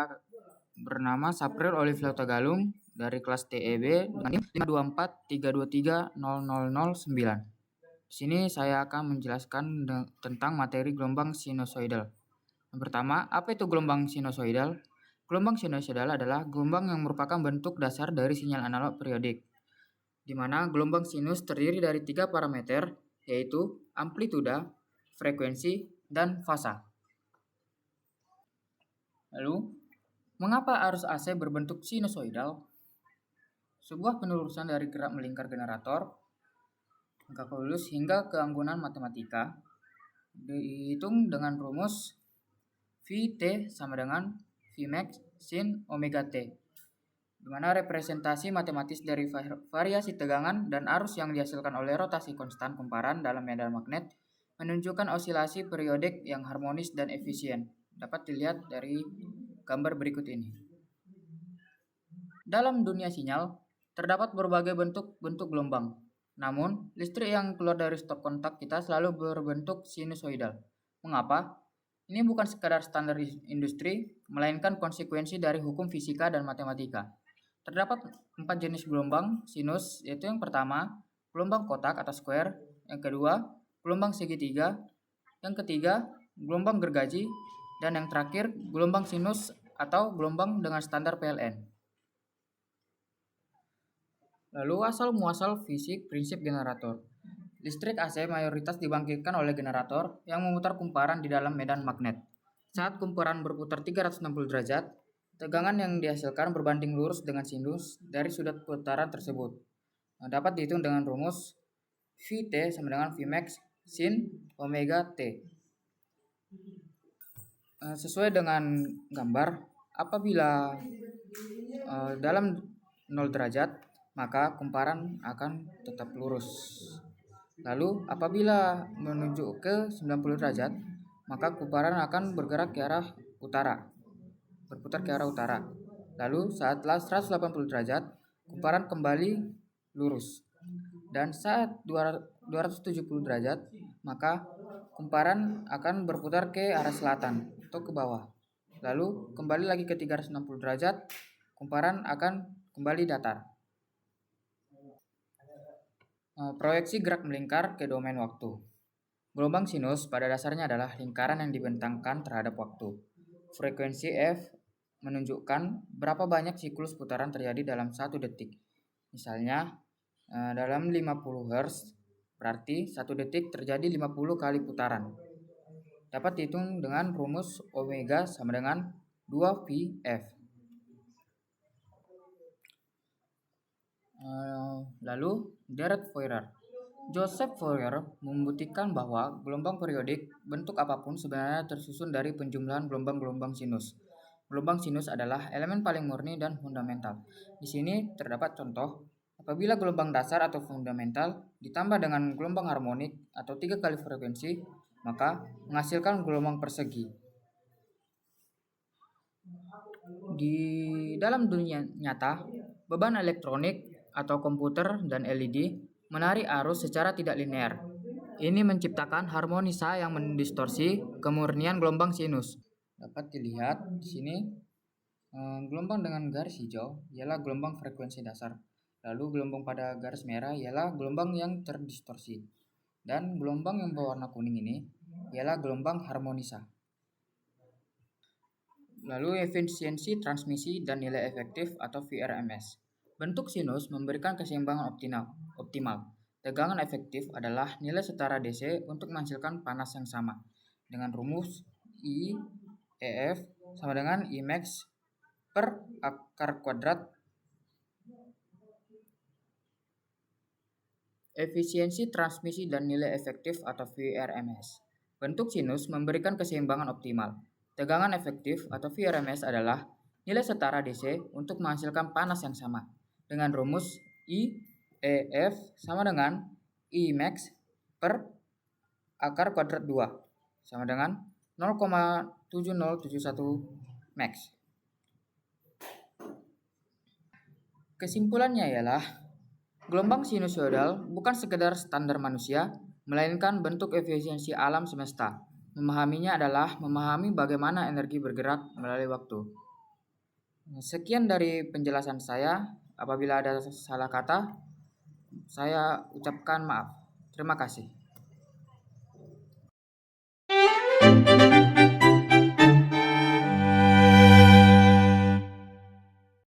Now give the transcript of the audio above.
Saya bernama Sapril Olive Lautagalung dari kelas TEB dengan NIM 52432300009. Di sini saya akan menjelaskan tentang materi gelombang sinusoidal. Yang pertama, apa itu gelombang sinusoidal? Gelombang sinusoidal adalah gelombang yang merupakan bentuk dasar dari sinyal analog periodik, di mana gelombang sinus terdiri dari 3 parameter, yaitu amplituda, frekuensi, dan fasa. Lalu, mengapa arus AC berbentuk sinusoidal? Sebuah penelusuran dari gerak melingkar generator, kalkulus hingga keanggunan matematika dihitung dengan rumus Vt sama dengan Vmax sin omega T, di mana representasi matematis dari variasi tegangan dan arus yang dihasilkan oleh rotasi konstan kumparan dalam medan magnet menunjukkan osilasi periodik yang harmonis dan efisien. Dapat dilihat dari gambar berikut ini. Dalam dunia sinyal, terdapat berbagai bentuk gelombang. Namun, listrik yang keluar dari stop kontak kita selalu berbentuk sinusoidal. Mengapa? Ini bukan sekadar standar industri, melainkan konsekuensi dari hukum fisika dan matematika. Terdapat 4 jenis gelombang sinus, yaitu yang pertama, gelombang kotak atau square, yang kedua, gelombang segitiga, yang ketiga, gelombang gergaji, dan yang terakhir, gelombang sinus atau gelombang dengan standar PLN. Lalu asal-muasal fisik prinsip generator. Listrik AC mayoritas dibangkitkan oleh generator yang memutar kumparan di dalam medan magnet. Saat kumparan berputar 360 derajat, tegangan yang dihasilkan berbanding lurus dengan sinus dari sudut putaran tersebut. Dapat dihitung dengan rumus Vt sama dengan Vmax sin omega T. Sesuai dengan gambar, apabila dalam 0 derajat, maka kumparan akan tetap lurus. Lalu apabila menuju ke 90 derajat, maka kumparan akan bergerak ke arah utara, berputar ke arah utara. Lalu saat 180 derajat, kumparan kembali lurus. Dan saat 270 derajat, maka kumparan akan berputar ke arah selatan atau ke bawah. Lalu kembali lagi ke 360 derajat, kumparan akan kembali datar. Proyeksi gerak melingkar ke domain waktu. Gelombang sinus pada dasarnya adalah lingkaran yang dibentangkan terhadap waktu. Frekuensi F menunjukkan berapa banyak siklus putaran terjadi dalam 1 detik. Misalnya, dalam 50 Hz, berarti 1 detik terjadi 50 kali putaran. Dapat dihitung dengan rumus omega sama dengan 2Vf. Lalu, Gerard Fourier. Joseph Fourier membuktikan bahwa gelombang periodik bentuk apapun sebenarnya tersusun dari penjumlahan gelombang-gelombang sinus. Gelombang sinus adalah elemen paling murni dan fundamental. Di sini terdapat contoh, apabila gelombang dasar atau fundamental ditambah dengan gelombang harmonik atau 3 kali frekuensi, maka menghasilkan gelombang persegi. Di dalam dunia nyata, beban elektronik atau komputer dan LED menarik arus secara tidak linear. Ini menciptakan harmonisa yang mendistorsi kemurnian gelombang sinus. Dapat dilihat di sini, gelombang dengan garis hijau ialah gelombang frekuensi dasar. Lalu gelombang pada garis merah ialah gelombang yang terdistorsi. Dan gelombang yang berwarna kuning ini ialah gelombang harmonisa. Lalu efisiensi transmisi dan nilai efektif atau VRMS. Bentuk sinus memberikan keseimbangan optimal. Tegangan efektif adalah nilai setara DC untuk menghasilkan panas yang sama, dengan rumus I EF sama dengan Imax per akar kuadrat. Efisiensi transmisi dan nilai efektif atau VRMS. Bentuk sinus memberikan keseimbangan optimal. Tegangan efektif atau VRMS adalah nilai setara DC untuk menghasilkan panas yang sama, dengan rumus I EF sama dengan Imax per akar kuadrat 2 sama dengan 0,7071 max. Kesimpulannya ialah gelombang sinusoidal bukan sekedar standar manusia, melainkan bentuk efisiensi alam semesta. Memahaminya adalah memahami bagaimana energi bergerak melalui waktu. Sekian dari penjelasan saya. Apabila ada salah kata, saya ucapkan maaf. Terima kasih.